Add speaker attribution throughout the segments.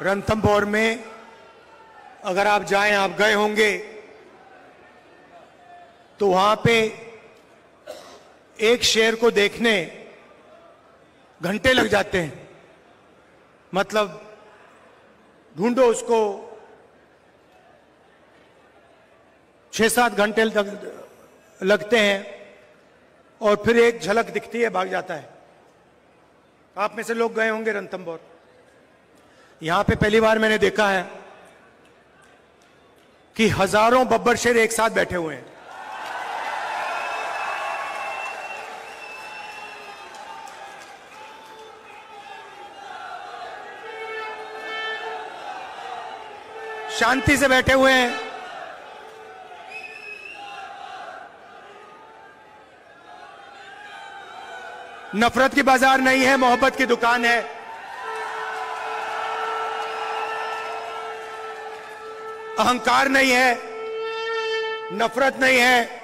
Speaker 1: रणथंभौर में अगर आप जाएं, आप गए होंगे, तो वहां पे एक शेर को देखने घंटे लग जाते हैं। मतलब ढूंढो उसको, 6-7 घंटे लगते हैं और फिर एक झलक दिखती है, भाग जाता है। आप में से लोग गए होंगे रणथंभौर। यहां पे पहली बार मैंने देखा है कि हजारों बब्बर शेर एक साथ बैठे हुए हैं। शांति से बैठे हुए हैं। नफरत की बाजार नहीं है, मोहब्बत की दुकान है। अहंकार नहीं है, नफरत नहीं है,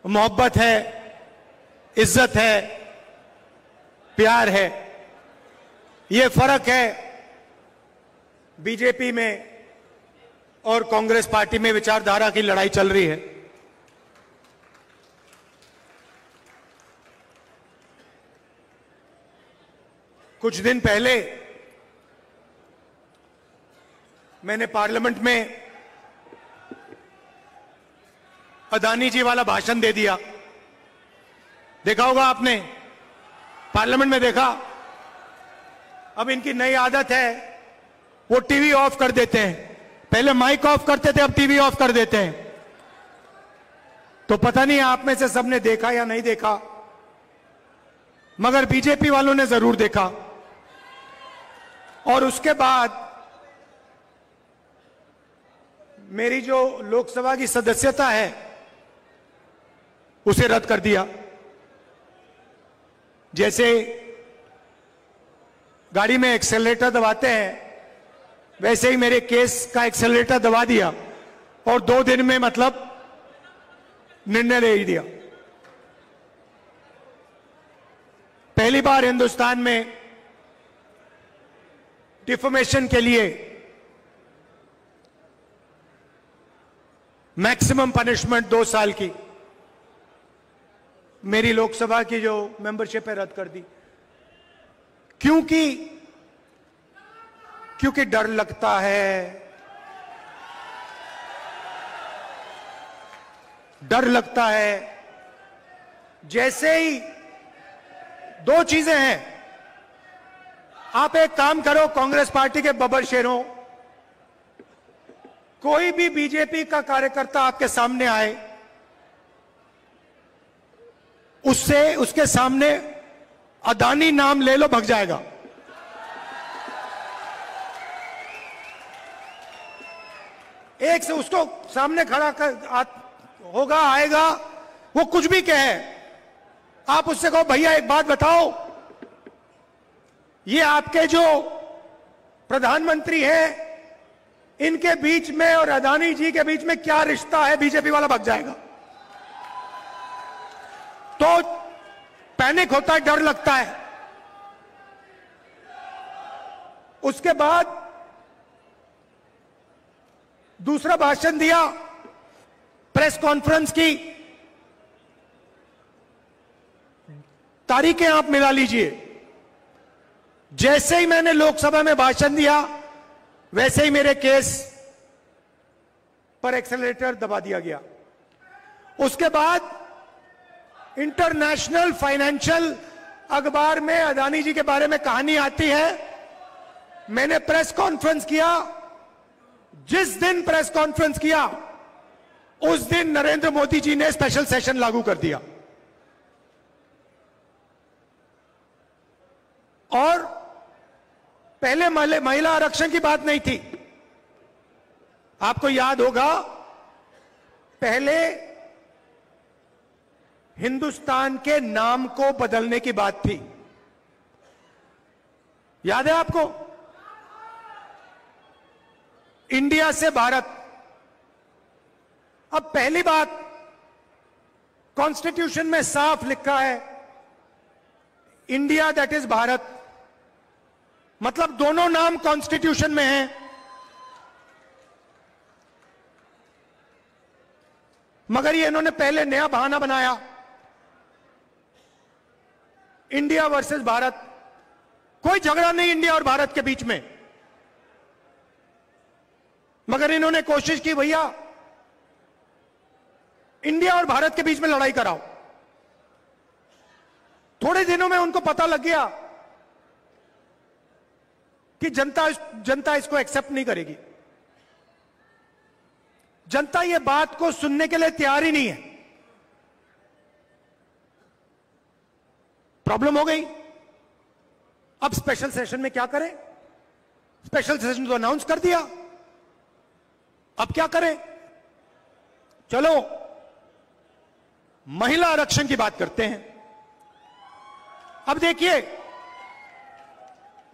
Speaker 1: मोहब्बत है, इज्जत है, प्यार है। यह फर्क है बीजेपी में और कांग्रेस पार्टी में। विचारधारा की लड़ाई चल रही है। कुछ दिन पहले मैंने पार्लियामेंट में अदानी जी वाला भाषण दे दिया। देखा होगा आपने, पार्लियामेंट में देखा। अब इनकी नई आदत है, वो टीवी ऑफ कर देते हैं। पहले माइक ऑफ करते थे, अब टीवी ऑफ कर देते हैं। तो पता नहीं आप में से सबने देखा या नहीं देखा, मगर बीजेपी वालों ने जरूर देखा। और उसके बाद मेरी जो लोकसभा की सदस्यता है उसे रद्द कर दिया। जैसे गाड़ी में एक्सेलरेटर दबाते हैं, वैसे ही मेरे केस का एक्सेलरेटर दबा दिया और 2 दिन में मतलब निर्णय ले दिया। पहली बार हिंदुस्तान में डिफॉर्मेशन के लिए मैक्सिमम पनिशमेंट 2 साल की मेरी लोकसभा की जो मेंबरशिप है रद्द कर दी। क्योंकि डर लगता है। डर लगता है। जैसे ही 2 चीजें हैं। आप एक काम करो, कांग्रेस पार्टी के बब्बर शेरों, कोई भी बीजेपी का कार्यकर्ता आपके सामने आए, उसके सामने अदानी नाम ले लो, भग जाएगा। एक से उसको सामने खड़ा होगा, आएगा, वो कुछ भी कहे, आप उससे कहो भैया एक बात बताओ, ये आपके जो प्रधानमंत्री हैं, इनके बीच में और अदानी जी के बीच में क्या रिश्ता है? बीजेपी वाला भग जाएगा। तो पैनिक होता है, डर लगता है। उसके बाद दूसरा भाषण दिया, प्रेस कॉन्फ्रेंस की तारीखें आप मिला लीजिए। जैसे ही मैंने लोकसभा में भाषण दिया, वैसे ही मेरे केस पर एक्सेलरेटर दबा दिया गया। उसके बाद इंटरनेशनल फाइनेंशियल अखबार में अदानी जी के बारे में कहानी आती है। मैंने प्रेस कॉन्फ्रेंस किया। जिस दिन प्रेस कॉन्फ्रेंस किया, उस दिन नरेंद्र मोदी जी ने स्पेशल सेशन लागू कर दिया। और पहले महिला आरक्षण की बात नहीं थी। आपको याद होगा, पहले हिंदुस्तान के नाम को बदलने की बात थी। याद है आपको? इंडिया से भारत। अब पहली बात, कॉन्स्टिट्यूशन में साफ लिखा है, इंडिया दैट इज भारत, मतलब दोनों नाम कॉन्स्टिट्यूशन में हैं। मगर ये इन्होंने पहले नया बहाना बनाया, इंडिया वर्सेस भारत। कोई झगड़ा नहीं इंडिया और भारत के बीच में, मगर इन्होंने कोशिश की भैया इंडिया और भारत के बीच में लड़ाई कराओ। थोड़े दिनों में उनको पता लग गया कि जनता इसको एक्सेप्ट नहीं करेगी। जनता ये बात को सुनने के लिए तैयार ही नहीं है। प्रॉब्लम हो गई। अब स्पेशल सेशन में क्या करें? स्पेशल सेशन तो अनाउंस कर दिया, अब क्या करें? चलो महिला आरक्षण की बात करते हैं। अब देखिए,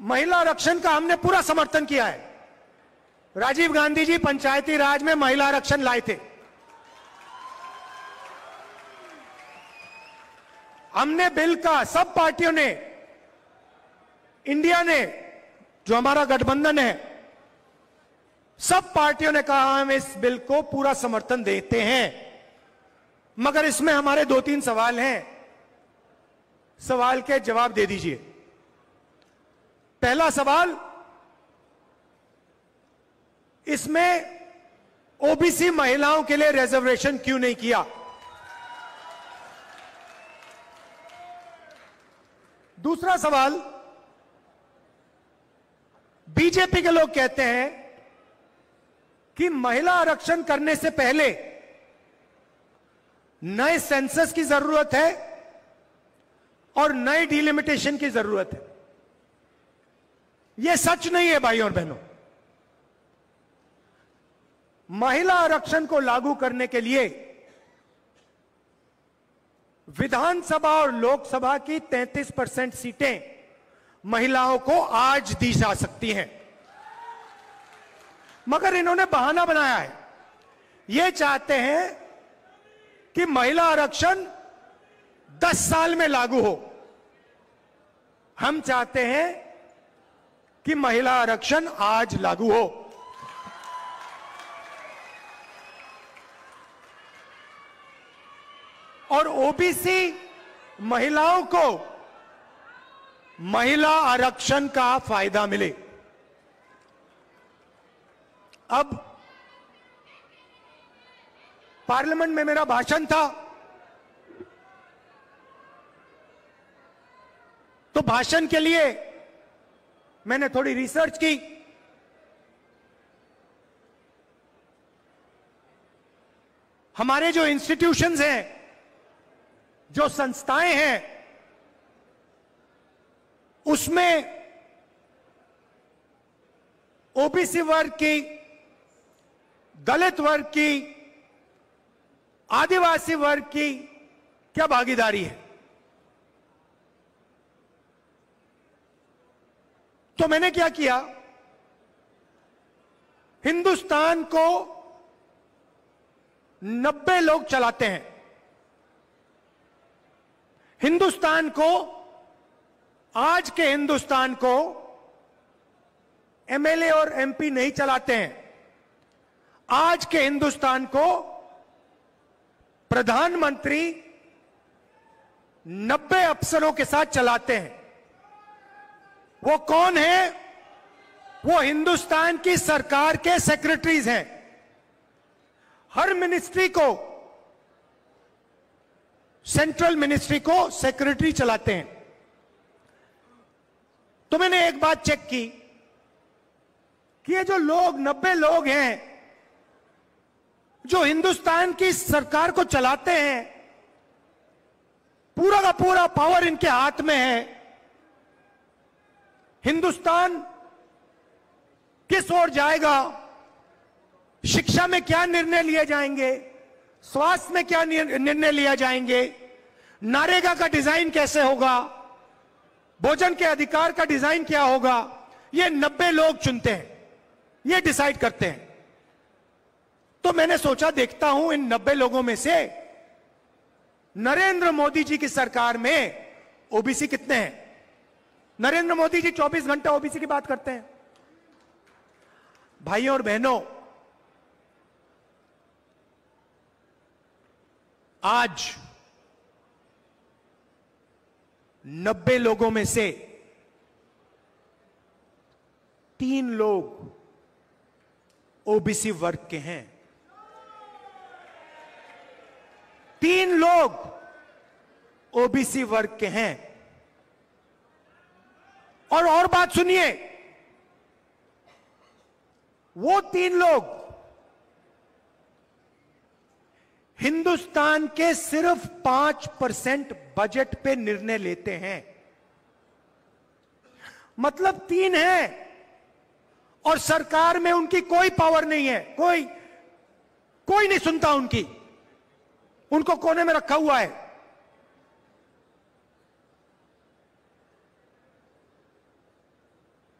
Speaker 1: महिला आरक्षण का हमने पूरा समर्थन किया है। राजीव गांधी जी पंचायती राज में महिला आरक्षण लाए थे। हमने बिल का सब पार्टियों ने, इंडिया ने, जो हमारा गठबंधन है, सब पार्टियों ने कहा हम इस बिल को पूरा समर्थन देते हैं। मगर इसमें हमारे 2-3 सवाल हैं, सवाल के जवाब दे दीजिए। पहला सवाल, इसमें ओबीसी महिलाओं के लिए रिजर्वेशन क्यों नहीं किया? दूसरा सवाल, बीजेपी के लोग कहते हैं कि महिला आरक्षण करने से पहले नए सेंसस की जरूरत है और नए डिलिमिटेशन की जरूरत है। यह सच नहीं है भाइयों और बहनों। महिला आरक्षण को लागू करने के लिए विधानसभा और लोकसभा की 33% सीटें महिलाओं को आज दी जा सकती हैं। मगर इन्होंने बहाना बनाया है। ये चाहते हैं कि महिला आरक्षण 10 साल में लागू हो। हम चाहते हैं कि महिला आरक्षण आज लागू हो। और ओबीसी महिलाओं को महिला आरक्षण का फायदा मिले। अब पार्लियामेंट में मेरा भाषण था, तो भाषण के लिए मैंने थोड़ी रिसर्च की। हमारे जो इंस्टीट्यूशंस हैं, जो संस्थाएं हैं, उसमें ओबीसी वर्ग की, दलित वर्ग की, आदिवासी वर्ग की क्या भागीदारी है? तो मैंने क्या किया, हिंदुस्तान को 90 लोग चलाते हैं। हिंदुस्तान को, आज के हिंदुस्तान को एमएलए और एमपी नहीं चलाते हैं। आज के हिंदुस्तान को प्रधानमंत्री 90 अफसरों के साथ चलाते हैं। वो कौन है? वो हिंदुस्तान की सरकार के सेक्रेटरीज हैं। हर मिनिस्ट्री को, सेंट्रल मिनिस्ट्री को सेक्रेटरी चलाते हैं। तो मैंने एक बात चेक की कि ये जो लोग 90 लोग हैं जो हिंदुस्तान की सरकार को चलाते हैं, पूरा का पूरा पावर इनके हाथ में है। हिंदुस्तान किस ओर जाएगा, शिक्षा में क्या निर्णय लिए जाएंगे, स्वास्थ्य में क्या निर्णय लिया जाएंगे, नरेगा का डिजाइन कैसे होगा, भोजन के अधिकार का डिजाइन क्या होगा, ये 90 लोग चुनते हैं, ये डिसाइड करते हैं। तो मैंने सोचा देखता हूं इन 90 लोगों में से नरेंद्र मोदी जी की सरकार में ओबीसी कितने हैं। नरेंद्र मोदी जी 24 घंटा ओबीसी की बात करते हैं। भाइयों और बहनों, आज 90 लोगों में से 3 लोग ओबीसी वर्ग के हैं। 3 लोग ओबीसी वर्ग के हैं। और बात सुनिए, वो 3 लोग हिंदुस्तान के सिर्फ 5% बजट पे निर्णय लेते हैं। मतलब 3 हैं और सरकार में उनकी कोई पावर नहीं है, कोई नहीं सुनता उनकी, उनको कोने में रखा हुआ है।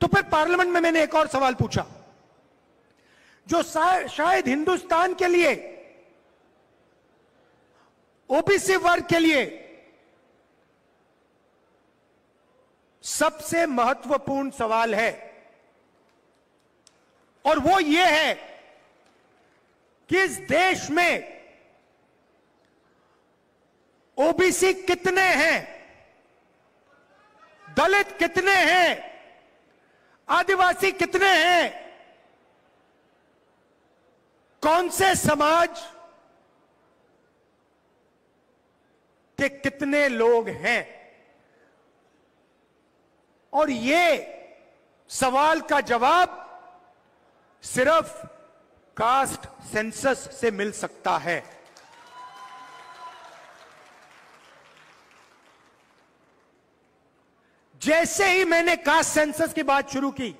Speaker 1: तो फिर पार्लियामेंट में मैंने एक और सवाल पूछा, जो शायद हिंदुस्तान के लिए, ओबीसी वर्ग के लिए सबसे महत्वपूर्ण सवाल है, और वो ये है कि इस देश में ओबीसी कितने हैं, दलित कितने हैं, आदिवासी कितने हैं, कौन से समाज के कितने लोग हैं। और ये सवाल का जवाब सिर्फ कास्ट सेंसस से मिल सकता है। जैसे ही मैंने कास्ट सेंसस की बात शुरू की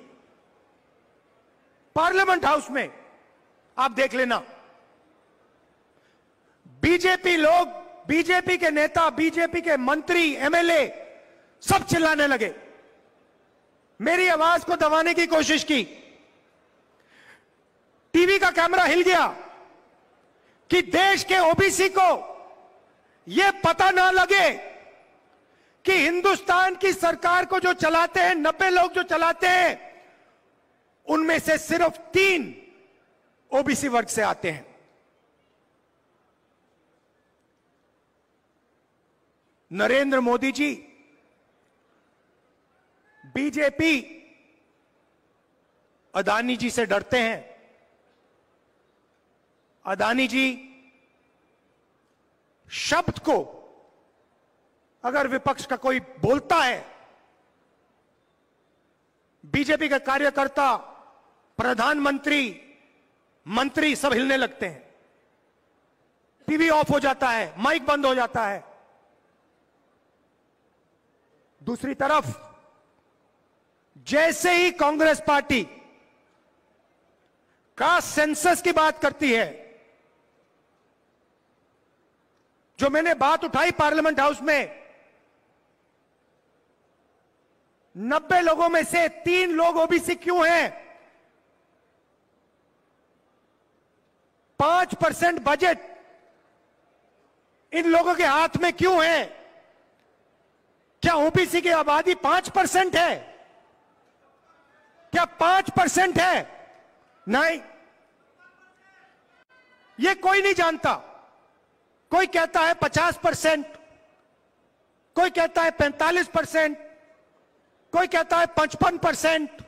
Speaker 1: पार्लियामेंट हाउस में, आप देख लेना, बीजेपी लोग, बीजेपी के नेता, बीजेपी के मंत्री, एमएलए सब चिल्लाने लगे, मेरी आवाज को दबाने की कोशिश की। टीवी का कैमरा हिल गया कि देश के ओबीसी को यह पता ना लगे कि हिंदुस्तान की सरकार को जो चलाते हैं, 90 लोग जो चलाते हैं, उनमें से सिर्फ 3 ओबीसी वर्ग से आते हैं। नरेंद्र मोदी जी, बीजेपी अदानी जी से डरते हैं। अदानी जी शब्द को अगर विपक्ष का कोई बोलता है, बीजेपी के कार्यकर्ता, प्रधानमंत्री, मंत्री सब हिलने लगते हैं, टीवी ऑफ हो जाता है, माइक बंद हो जाता है। दूसरी तरफ जैसे ही कांग्रेस पार्टी कास्ट सेंसस की बात करती है, जो मैंने बात उठाई पार्लियामेंट हाउस में, 90 लोगों में से 3 लोग ओबीसी क्यों हैं? 5% बजट इन लोगों के हाथ में क्यों है? क्या ओबीसी की आबादी 5% है? क्या 5% है? नहीं, ये कोई नहीं जानता। कोई कहता है 50%, कोई कहता है 45%, कोई कहता है 55%,